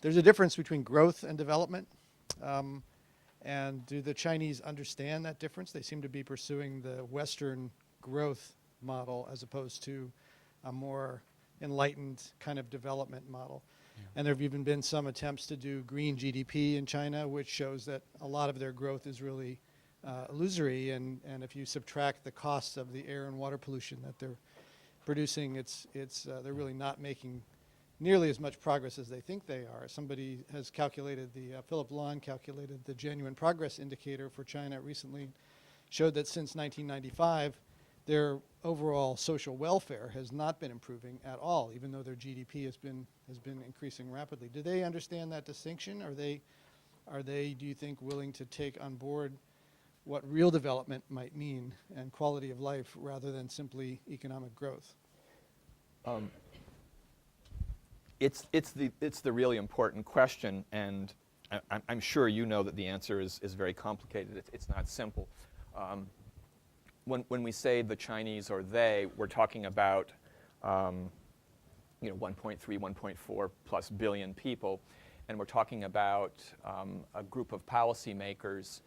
There's a difference between growth and development. And do the Chinese understand that difference? They seem to be pursuing the Western growth model as opposed to a more enlightened kind of development model. Yeah. And there have even been some attempts to do green GDP in China, which shows that a lot of their growth is really illusory. And if you subtract the costs of the air and water pollution that they're producing, they're really not making nearly as much progress as they think they are. Somebody has calculated, Philip Lawn calculated the genuine progress indicator for China recently, showed that since 1995, their overall social welfare has not been improving at all, even though their GDP has been increasing rapidly. Do they understand that distinction? Are they, do you think, willing to take on board what real development might mean and quality of life rather than simply economic growth? It's the really important question, and I'm sure you know that the answer is very complicated. It's not simple. When we say the Chinese or they, we're talking about 1.3, 1.4 plus billion people, and we're talking about a group of policymakers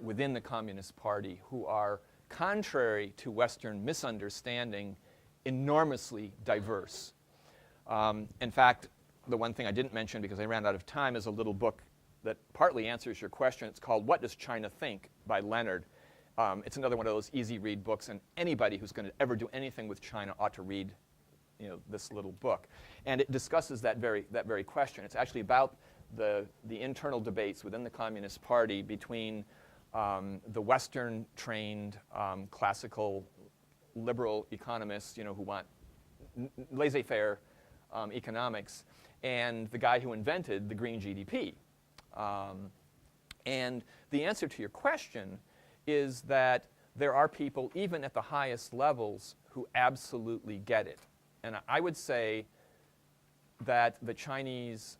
within the Communist Party who are, contrary to Western misunderstanding, enormously diverse. In fact, the one thing I didn't mention because I ran out of time is a little book that partly answers your question. It's called What Does China Think by Leonard. It's another one of those easy read books, and anybody who's going to ever do anything with China ought to read this little book. And it discusses that very question. It's actually about the internal debates within the Communist Party between the Western-trained classical liberal economists who want laissez-faire economics, and the guy who invented the green GDP. And the answer to your question is that there are people, even at the highest levels, who absolutely get it. And I would say that the Chinese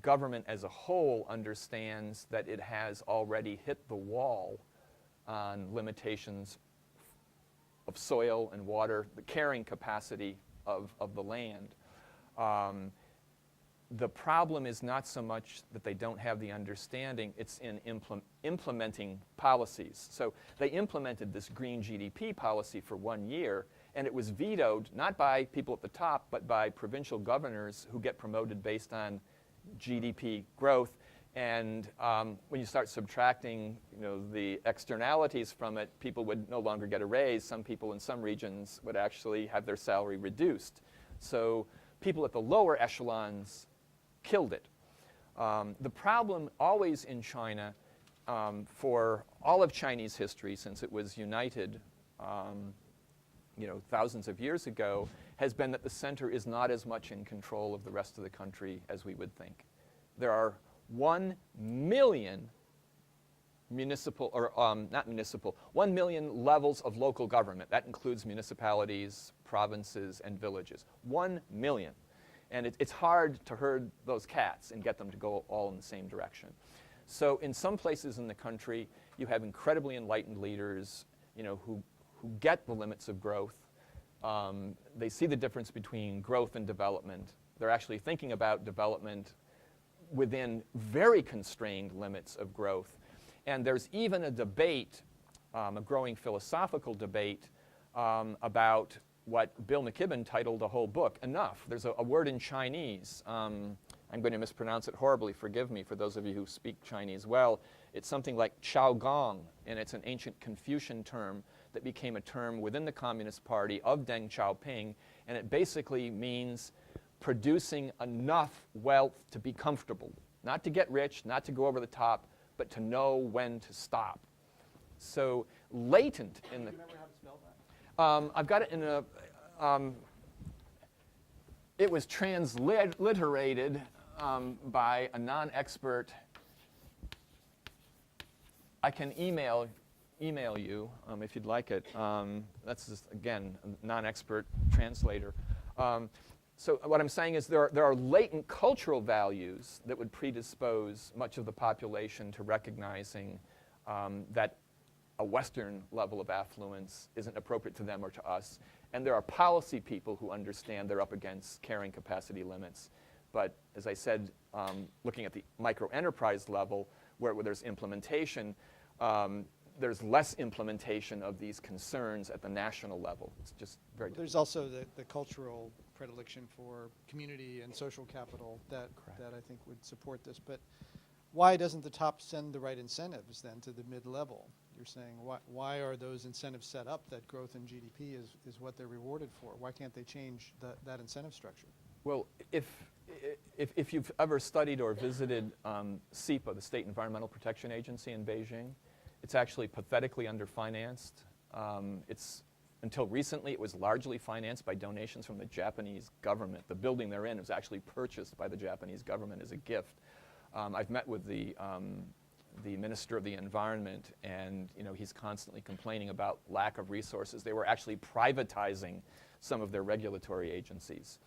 government as a whole understands that it has already hit the wall on limitations of soil and water, the carrying capacity of the land. The problem is not so much that they don't have the understanding, it's in implementing policies. So they implemented this green GDP policy for 1 year, and it was vetoed not by people at the top, but by provincial governors who get promoted based on GDP growth. And when you start subtracting the externalities from it, people would no longer get a raise. Some people in some regions would actually have their salary reduced. So people at the lower echelons killed it. The problem always in China, for all of Chinese history since it was united thousands of years ago, has been that the center is not as much in control of the rest of the country as we would think. There are 1 million municipal, or not municipal, 1 million levels of local government. That includes municipalities, provinces, and villages. 1 million. And it's hard to herd those cats and get them to go all in the same direction. So in some places in the country, you have incredibly enlightened leaders, who get the limits of growth. They see the difference between growth and development. They're actually thinking about development within very constrained limits of growth. And there's even a debate, a growing philosophical debate, about what Bill McKibben titled a whole book, Enough. There's a word in Chinese. I'm going to mispronounce it horribly. Forgive me for those of you who speak Chinese well. It's something like Chao Gong, and it's an ancient Confucian term that became a term within the Communist Party of Deng Xiaoping, and it basically means producing enough wealth to be comfortable. Not to get rich, not to go over the top, but to know when to stop. So latent in the... Do you remember how to spell that? I've got it in a... it was transliterated by a non-expert. I can email you if you'd like it. That's just, again, a non-expert translator. So what I'm saying is there are latent cultural values that would predispose much of the population to recognizing that a Western level of affluence isn't appropriate to them or to us. And there are policy people who understand they're up against carrying capacity limits But as I said, looking at the micro-enterprise level, where there's implementation, there's less implementation of these concerns at the national level. It's just very There's also the cultural predilection for community and social capital that I think would support this. But why doesn't the top send the right incentives then to the mid-level? You're saying why are those incentives set up that growth in GDP is what they're rewarded for? Why can't they change that incentive structure? Well, if you've ever studied or visited SEPA, the State Environmental Protection Agency in Beijing, it's actually pathetically underfinanced. Until recently, it was largely financed by donations from the Japanese government. The building they're in was actually purchased by the Japanese government as a gift. I've met with the Minister of the Environment, and he's constantly complaining about lack of resources. They were actually privatizing some of their regulatory agencies.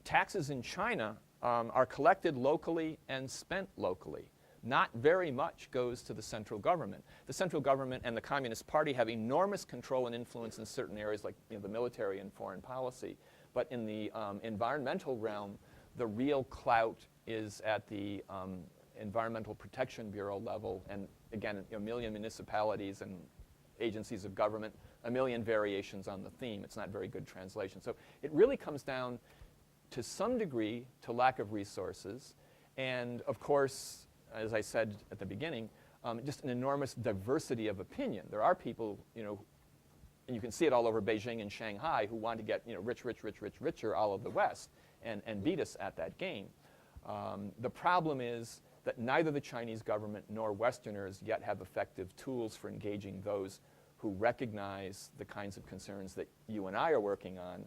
Taxes in China are collected locally and spent locally. Not very much goes to the central government. The central government and the Communist Party have enormous control and influence in certain areas like the military and foreign policy. But in the environmental realm, the real clout is at the Environmental Protection Bureau level, and again, a million municipalities and agencies of government, a million variations on the theme. It's not very good translation. So it really comes down to some degree to lack of resources, and of course, as I said at the beginning, just an enormous diversity of opinion. There are people, and you can see it all over Beijing and Shanghai, who want to get richer all of the West and beat us at that game. The problem is that neither the Chinese government nor Westerners yet have effective tools for engaging those who recognize the kinds of concerns that you and I are working on.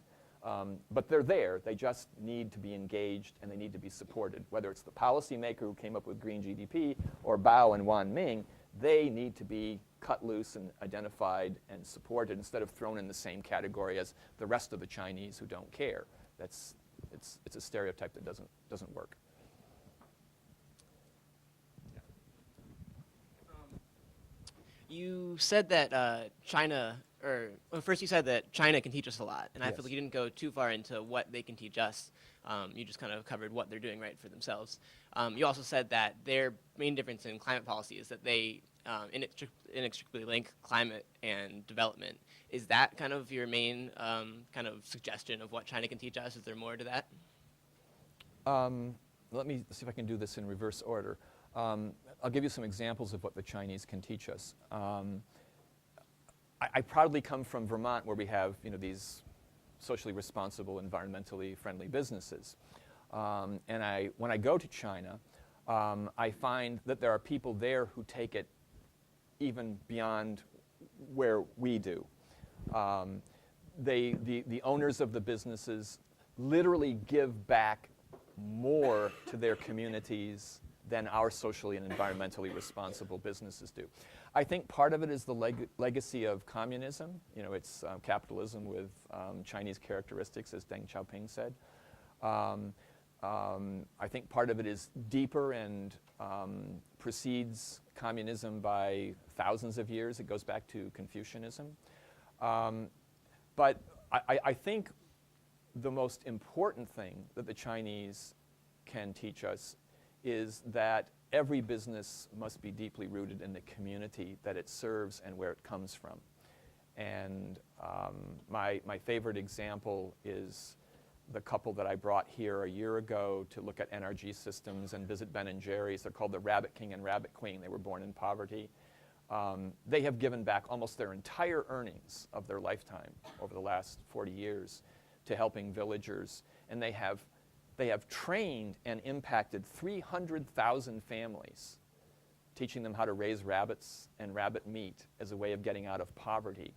But they're there. They just need to be engaged and they need to be supported. Whether it's the policymaker who came up with green GDP or Bao and Wan Ming, they need to be cut loose and identified and supported instead of thrown in the same category as the rest of the Chinese who don't care. It's a stereotype that doesn't work. You said that first you said that China can teach us a lot, and I Yes. feel like you didn't go too far into what they can teach us. You just kind of covered what they're doing right for themselves. You also said that their main difference in climate policy is that they inextricably link climate and development. Is that kind of your main kind of suggestion of what China can teach us? Is there more to that? Let me see if I can do this in reverse order. I'll give you some examples of what the Chinese can teach us. I proudly come from Vermont, where we have these socially responsible, environmentally friendly businesses. And when I go to China, I find that there are people there who take it even beyond where we do. The owners of the businesses literally give back more to their communities than our socially and environmentally responsible businesses do. I think part of it is the legacy of communism. It's capitalism with Chinese characteristics, as Deng Xiaoping said. I think part of it is deeper and precedes communism by thousands of years. It goes back to Confucianism. But I think the most important thing that the Chinese can teach us is that every business must be deeply rooted in the community that it serves and where it comes from. And my favorite example is the couple that I brought here a year ago to look at NRG systems and visit Ben and Jerry's. They're called the Rabbit King and Rabbit Queen. They were born in poverty. They have given back almost their entire earnings of their lifetime over the last 40 years to helping villagers. And they have trained and impacted 300,000 families, teaching them how to raise rabbits and rabbit meat as a way of getting out of poverty.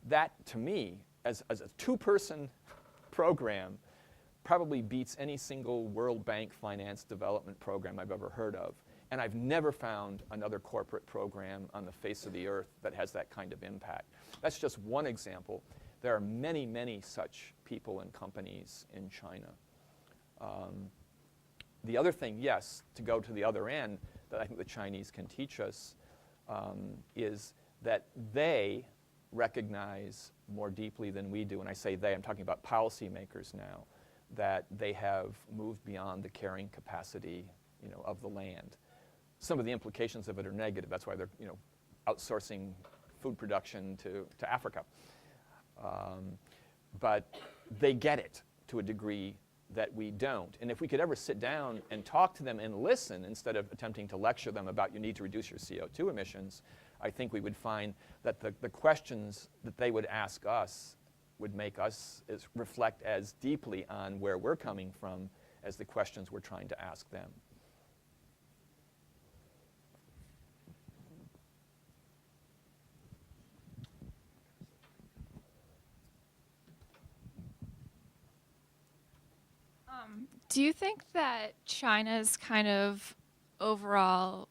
That, to me, as a two-person program, probably beats any single World Bank financed development program I've ever heard of. And I've never found another corporate program on the face of the earth that has that kind of impact. That's just one example. There are many, many such people and companies in China. The other thing, yes, to go to the other end, that I think the Chinese can teach us is that they recognize more deeply than we do, and I say they, I'm talking about policymakers now, that they have moved beyond the carrying capacity, of the land. Some of the implications of it are negative. That's why they're, outsourcing food production to Africa. But they get it to a degree that we don't. And if we could ever sit down and talk to them and listen instead of attempting to lecture them about you need to reduce your CO2 emissions, I think we would find that the questions that they would ask us would make us reflect as deeply on where we're coming from as the questions we're trying to ask them. Do you think that China's kind of overall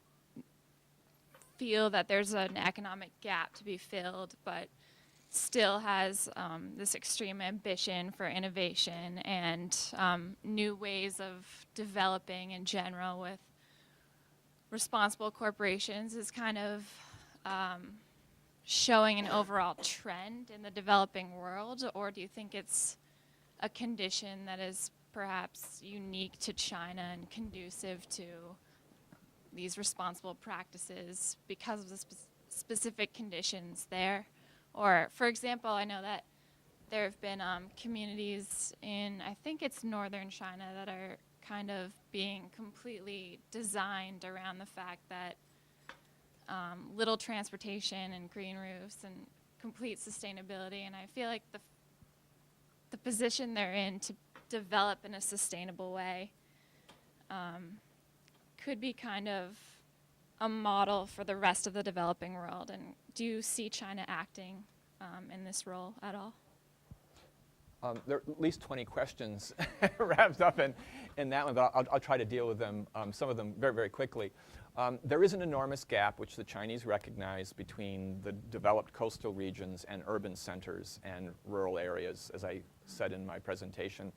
feel that there's an economic gap to be filled, but still has this extreme ambition for innovation and new ways of developing in general with responsible corporations is kind of showing an overall trend in the developing world? Or do you think it's a condition that is perhaps unique to China and conducive to these responsible practices because of the specific conditions there? Or, for example, I know that there have been communities in, I think it's northern China, that are kind of being completely designed around the fact that little transportation and green roofs and complete sustainability. And I feel like the position they're in to develop in a sustainable way could be kind of a model for the rest of the developing world. And do you see China acting in this role at all? There are at least 20 questions wrapped up in that one, but I'll try to deal with them, some of them very, very quickly. There is an enormous gap, which the Chinese recognize, between the developed coastal regions and urban centers and rural areas. As I said in my presentation,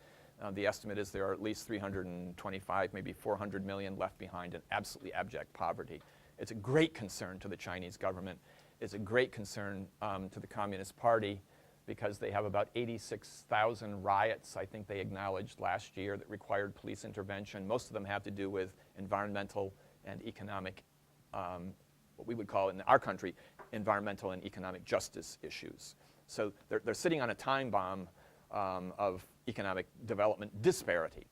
the estimate is there are at least 325, maybe 400 million left behind in absolutely abject poverty. It's a great concern to the Chinese government. It's a great concern to the Communist Party, because they have about 86,000 riots, I think they acknowledged last year, that required police intervention. Most of them have to do with environmental and economic, what we would call in our country, environmental and economic justice issues. So they're sitting on a time bomb of economic development disparity.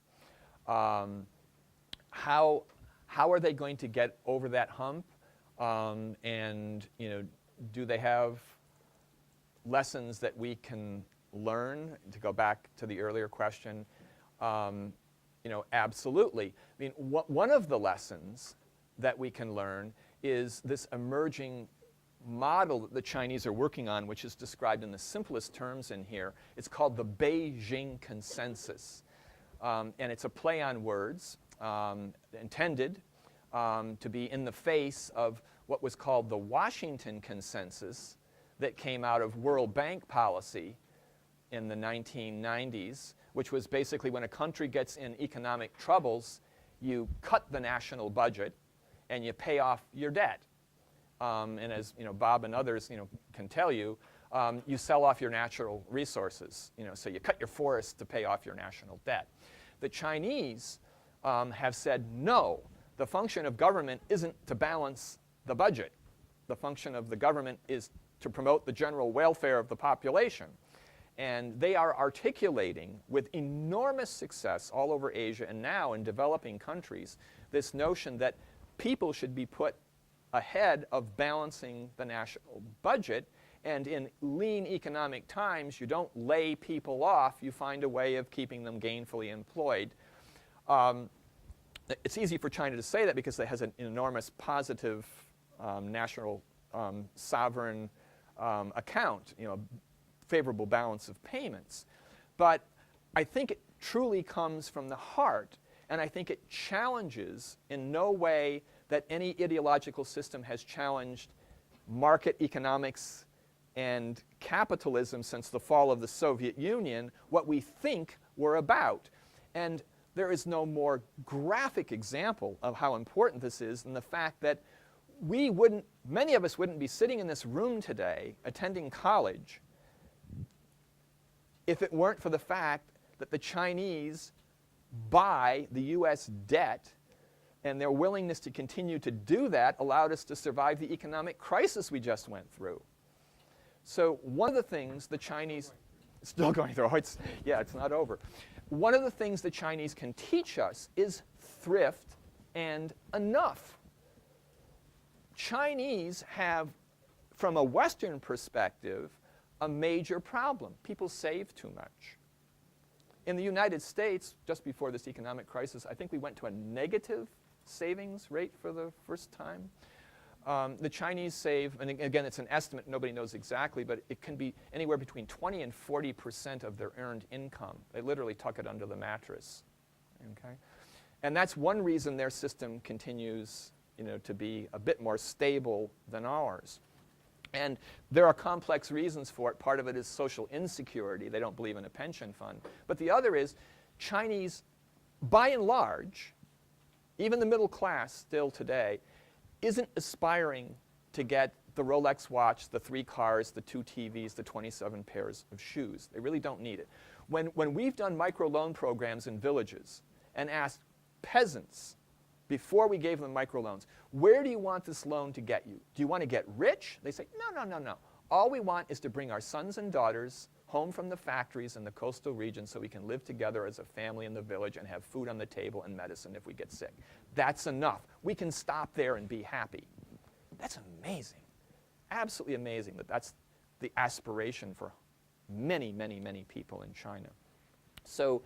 How are they going to get over that hump? And do they have lessons that we can learn? To go back to the earlier question, absolutely. I mean, one of the lessons that we can learn is this emerging model that the Chinese are working on, which is described in the simplest terms in here. It's called the Beijing Consensus. And it's a play on words intended to be in the face of what was called the Washington Consensus that came out of World Bank policy in the 1990s, which was basically when a country gets in economic troubles, you cut the national budget and you pay off your debt. And as Bob and others can tell you, you sell off your natural resources. So you cut your forests to pay off your national debt. The Chinese have said, no, the function of government isn't to balance the budget. The function of the government is to promote the general welfare of the population. And they are articulating with enormous success all over Asia and now in developing countries this notion that people should be put ahead of balancing the national budget. And in lean economic times, you don't lay people off. You find a way of keeping them gainfully employed. It's easy for China to say that because it has an enormous positive national sovereign account, favorable balance of payments. But I think it truly comes from the heart, and I think it challenges in no way that any ideological system has challenged market economics and capitalism since the fall of the Soviet Union, what we think we're about. And there is no more graphic example of how important this is than the fact that many of us wouldn't be sitting in this room today attending college if it weren't for the fact that the Chinese buy the US debt, and their willingness to continue to do that allowed us to survive the economic crisis we just went through. So one of the things the Chinese, still going through, it's not over. One of the things the Chinese can teach us is thrift and enough. Chinese have, from a Western perspective, a major problem. People save too much. In the United States, just before this economic crisis, I think we went to a negative savings rate for the first time. The Chinese save, and again, it's an estimate, nobody knows exactly, but it can be anywhere between 20 and 40% of their earned income. They literally tuck it under the mattress. Okay? And that's one reason their system continues, to be a bit more stable than ours. And there are complex reasons for it. Part of it is social insecurity. They don't believe in a pension fund. But the other is Chinese, by and large, even the middle class still today, isn't aspiring to get the Rolex watch, the 3 cars, the 2 TVs, the 27 pairs of shoes. They really don't need it. When we've done microloan programs in villages and asked peasants, before we gave them microloans, where do you want this loan to get you? Do you want to get rich? They say, no. All we want is to bring our sons and daughters home from the factories in the coastal region so we can live together as a family in the village and have food on the table and medicine if we get sick. That's enough. We can stop there and be happy. That's amazing. Absolutely amazing that that's the aspiration for many, many, many people in China. So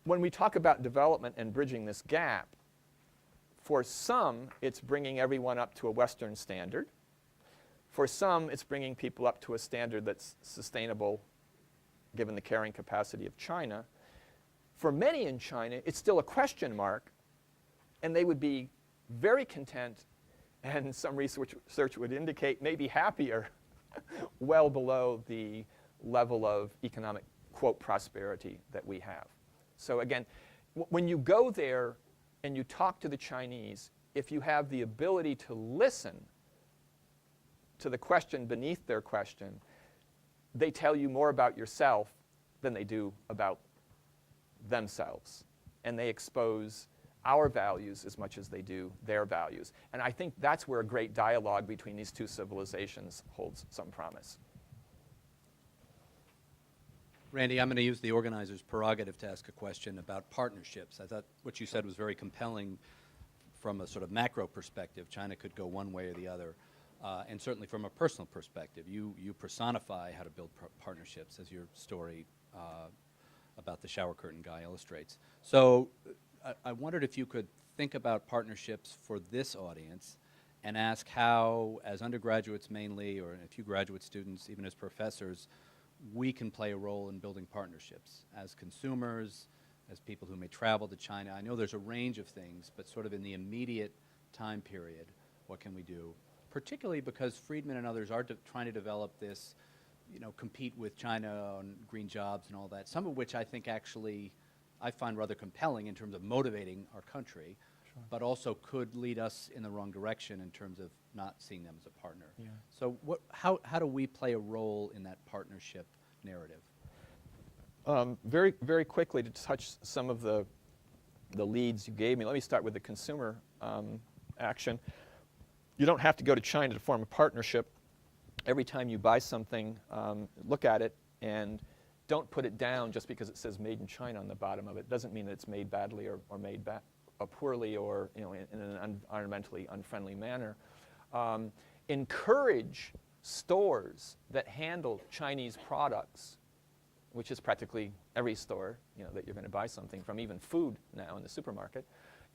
when we talk about development and bridging this gap, for some, it's bringing everyone up to a Western standard. For some, it's bringing people up to a standard that's sustainable given the carrying capacity of China. For many in China, it's still a question mark, and they would be very content, and some research would indicate maybe happier, well below the level of economic, quote, prosperity that we have. So again, when you go there and you talk to the Chinese, if you have the ability to listen to the question beneath their question, they tell you more about yourself than they do about themselves. And they expose our values as much as they do their values. And I think that's where a great dialogue between these two civilizations holds some promise. Randy, I'm going to use the organizer's prerogative to ask a question about partnerships. I thought what you said was very compelling from a sort of macro perspective. China could go one way or the other. And certainly from a personal perspective, you personify how to build partnerships, as your story about the shower curtain guy illustrates. So I wondered if you could think about partnerships for this audience and ask how, as undergraduates mainly, or a few graduate students, even as professors, we can play a role in building partnerships as consumers, as people who may travel to China. I know there's a range of things, but sort of in the immediate time period, what can we do? Particularly because Friedman and others are trying to develop this, compete with China on green jobs and all that, some of which I think actually I find rather compelling in terms of motivating our country, sure, but also could lead us in the wrong direction in terms of not seeing them as a partner. Yeah. So how do we play a role in that partnership narrative? Very, very quickly to touch some of the leads you gave me, let me start with the consumer action. You don't have to go to China to form a partnership. Every time you buy something, look at it and don't put it down just because it says made in China on the bottom of it. It doesn't mean that it's made badly or made poorly or in an environmentally unfriendly manner. Encourage stores that handle Chinese products, which is practically every store that you're going to buy something from, even food now in the supermarket.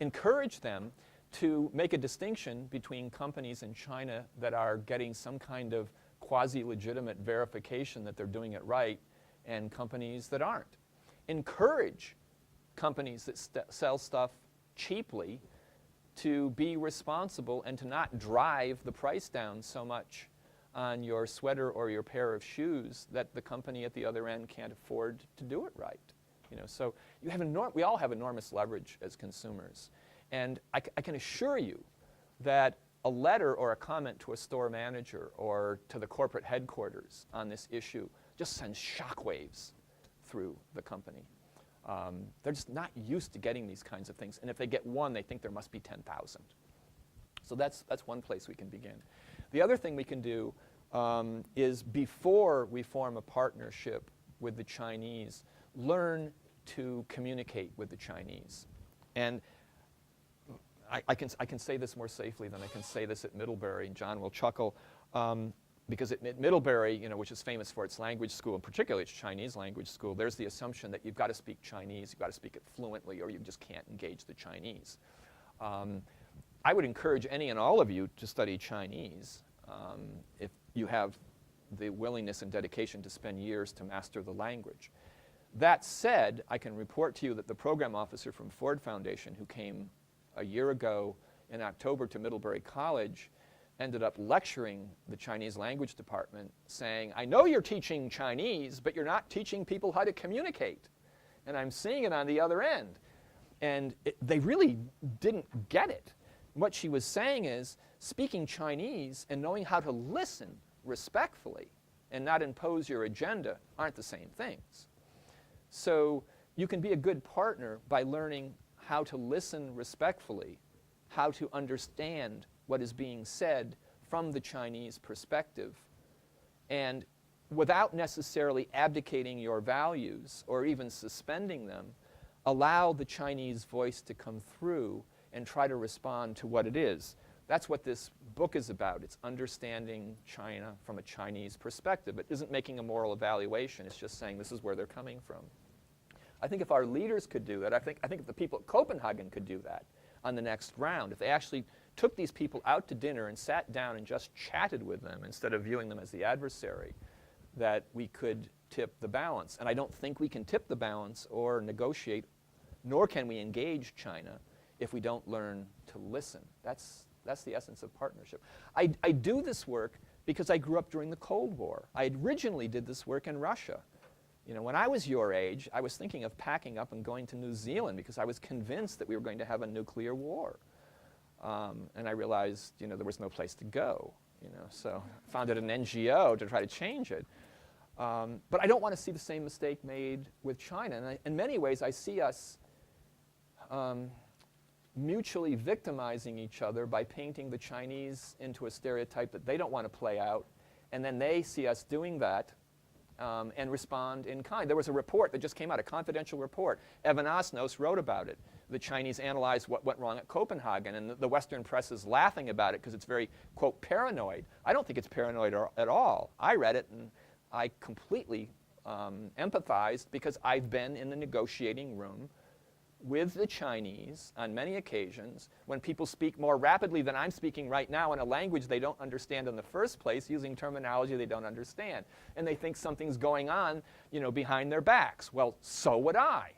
Encourage them to make a distinction between companies in China that are getting some kind of quasi-legitimate verification that they're doing it right and companies that aren't. Encourage companies that sell stuff cheaply to be responsible and to not drive the price down so much on your sweater or your pair of shoes that the company at the other end can't afford to do it right. So we all have enormous leverage as consumers. And I can assure you that a letter or a comment to a store manager or to the corporate headquarters on this issue just sends shockwaves through the company. They're just not used to getting these kinds of things. And if they get one, they think there must be 10,000. So that's one place we can begin. The other thing we can do is, before we form a partnership with the Chinese, learn to communicate with the Chinese. And I can say this more safely than I can say this at Middlebury, and John will chuckle, because at Middlebury, which is famous for its language school, and particularly its Chinese language school, there's the assumption that you've got to speak Chinese, you've got to speak it fluently, or you just can't engage the Chinese. I would encourage any and all of you to study Chinese if you have the willingness and dedication to spend years to master the language. That said, I can report to you that the program officer from Ford Foundation, who came a year ago in October to Middlebury College, ended up lecturing the Chinese language department, saying, I know you're teaching Chinese, but you're not teaching people how to communicate. And I'm seeing it on the other end. And they really didn't get it. What she was saying is, speaking Chinese and knowing how to listen respectfully and not impose your agenda aren't the same things. So you can be a good partner by learning how to listen respectfully, how to understand what is being said from the Chinese perspective, and without necessarily abdicating your values or even suspending them, allow the Chinese voice to come through and try to respond to what it is. That's what this book is about. It's understanding China from a Chinese perspective. It isn't making a moral evaluation. It's just saying this is where they're coming from. I think if our leaders could do that, I think if the people at Copenhagen could do that on the next round, if they actually took these people out to dinner and sat down and just chatted with them instead of viewing them as the adversary, that we could tip the balance. And I don't think we can tip the balance or negotiate, nor can we engage China if we don't learn to listen. That's the essence of partnership. I do this work because I grew up during the Cold War. I originally did this work in Russia. When I was your age, I was thinking of packing up and going to New Zealand because I was convinced that we were going to have a nuclear war. And I realized, there was no place to go. So I founded an NGO to try to change it. But I don't want to see the same mistake made with China. And in many ways, I see us mutually victimizing each other by painting the Chinese into a stereotype that they don't want to play out. And then they see us doing that and respond in kind. There was a report that just came out, a confidential report. Evan Osnos wrote about it. The Chinese analyzed what went wrong at Copenhagen, and the Western press is laughing about it because it's very, quote, paranoid. I don't think it's paranoid at all. I read it, and I completely empathized because I've been in the negotiating room with the Chinese on many occasions when people speak more rapidly than I'm speaking right now in a language they don't understand in the first place, using terminology they don't understand. And they think something's going on, behind their backs. Well, so would I.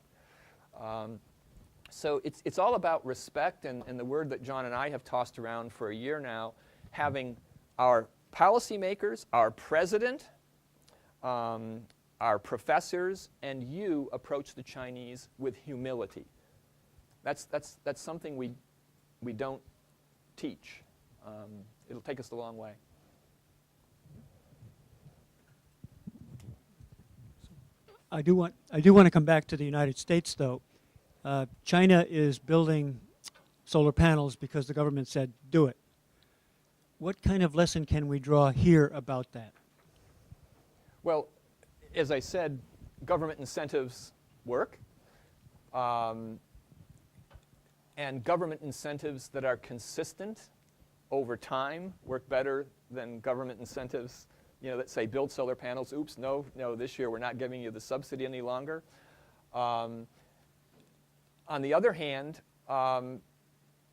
So it's all about respect, and the word that John and I have tossed around for a year now, having our policymakers, our president, our professors, and you approach the Chinese with humility. That's something we don't teach. It'll take us a long way. I do want to come back to the United States, though. China is building solar panels because the government said do it. What kind of lesson can we draw here about that? Well, as I said, government incentives work. And government incentives that are consistent over time work better than government incentives, that say build solar panels. Oops, no, this year we're not giving you the subsidy any longer. On the other hand,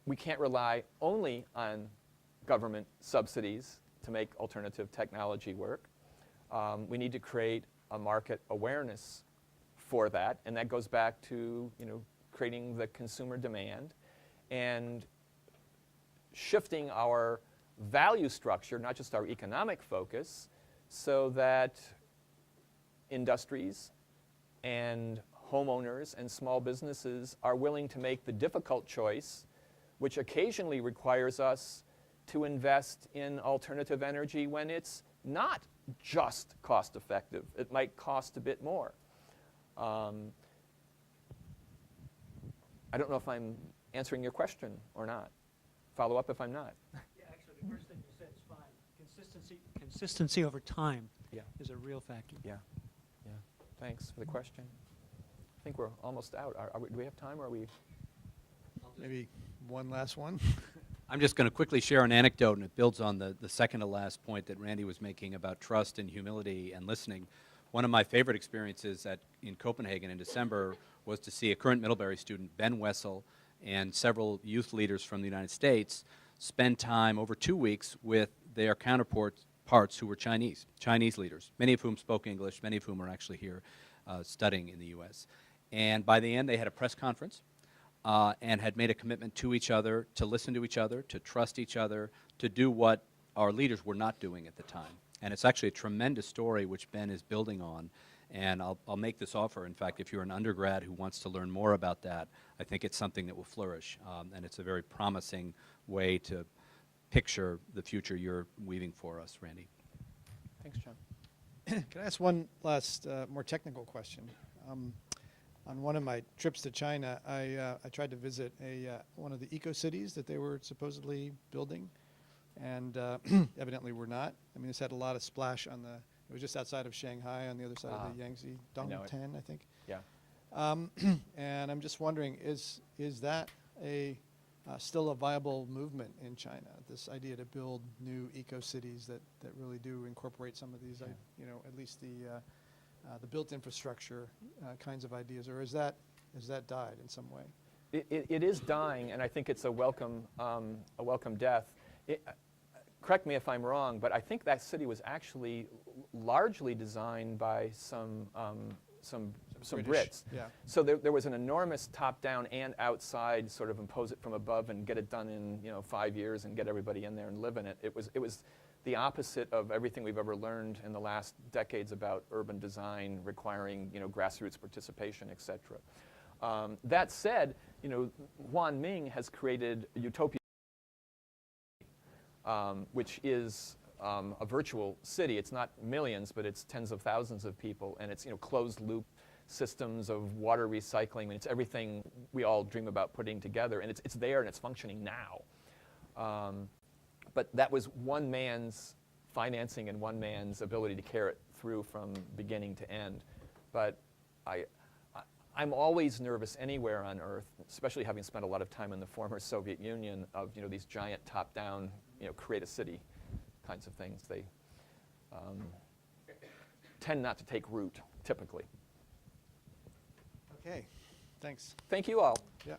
we can't rely only on government subsidies to make alternative technology work. We need to create a market awareness for that, and that goes back to creating the consumer demand and shifting our value structure, not just our economic focus, so that industries and homeowners and small businesses are willing to make the difficult choice, which occasionally requires us to invest in alternative energy when it's not just cost effective. It might cost a bit more. I don't know if I'm answering your question or not. Follow up if I'm not. Yeah, actually, the first thing you said is fine. Consistency over time Yeah. is a real factor. Yeah. Yeah. Thanks for the question. I think we're almost out. Do we have time, or are we? Maybe one last one. I'm just going to quickly share an anecdote, and it builds on the second to last point that Randy was making about trust and humility and listening. One of my favorite experiences in Copenhagen in December was to see a current Middlebury student, Ben Wessel, and several youth leaders from the United States spend time over 2 weeks with their counterparts who were Chinese leaders, many of whom spoke English, many of whom are actually here studying in the U.S. And by the end, they had a press conference and had made a commitment to each other, to listen to each other, to trust each other, to do what our leaders were not doing at the time. And it's actually a tremendous story which Ben is building on. And I'll make this offer. In fact, if you're an undergrad who wants to learn more about that, I think it's something that will flourish. And it's a very promising way to picture the future you're weaving for us, Randy. Thanks, John. Can I ask one last more technical question? On one of my trips to China, I tried to visit one of the eco-cities that they were supposedly building, and evidently were not. I mean, this had a lot of splash on the, it was just outside of Shanghai on the other side of the Yangtze, Dongtan, I think. Yeah. And I'm just wondering, is that still a viable movement in China, this idea to build new eco-cities that really do incorporate some of these, at least the built infrastructure kinds of ideas, or has that died in some way? It is dying, and I think it's a welcome death. Correct me if I'm wrong, but I think that city was actually largely designed by some Brits. Yeah. So there was an enormous top-down and outside sort of impose it from above and get it done in 5 years and get everybody in there and live in it. It was the opposite of everything we've ever learned in the last decades about urban design requiring grassroots participation, et cetera. That said, Huan Ming has created Utopia, which is a virtual city. It's not millions, but it's tens of thousands of people, and it's closed loop systems of water recycling. I mean, it's everything we all dream about putting together, and it's there and it's functioning now. But that was one man's financing and one man's ability to carry it through from beginning to end. But I'm always nervous anywhere on Earth, especially having spent a lot of time in the former Soviet Union, of these giant top-down, create a city kinds of things. They tend not to take root, typically. Okay, thanks. Thank you all. Yeah.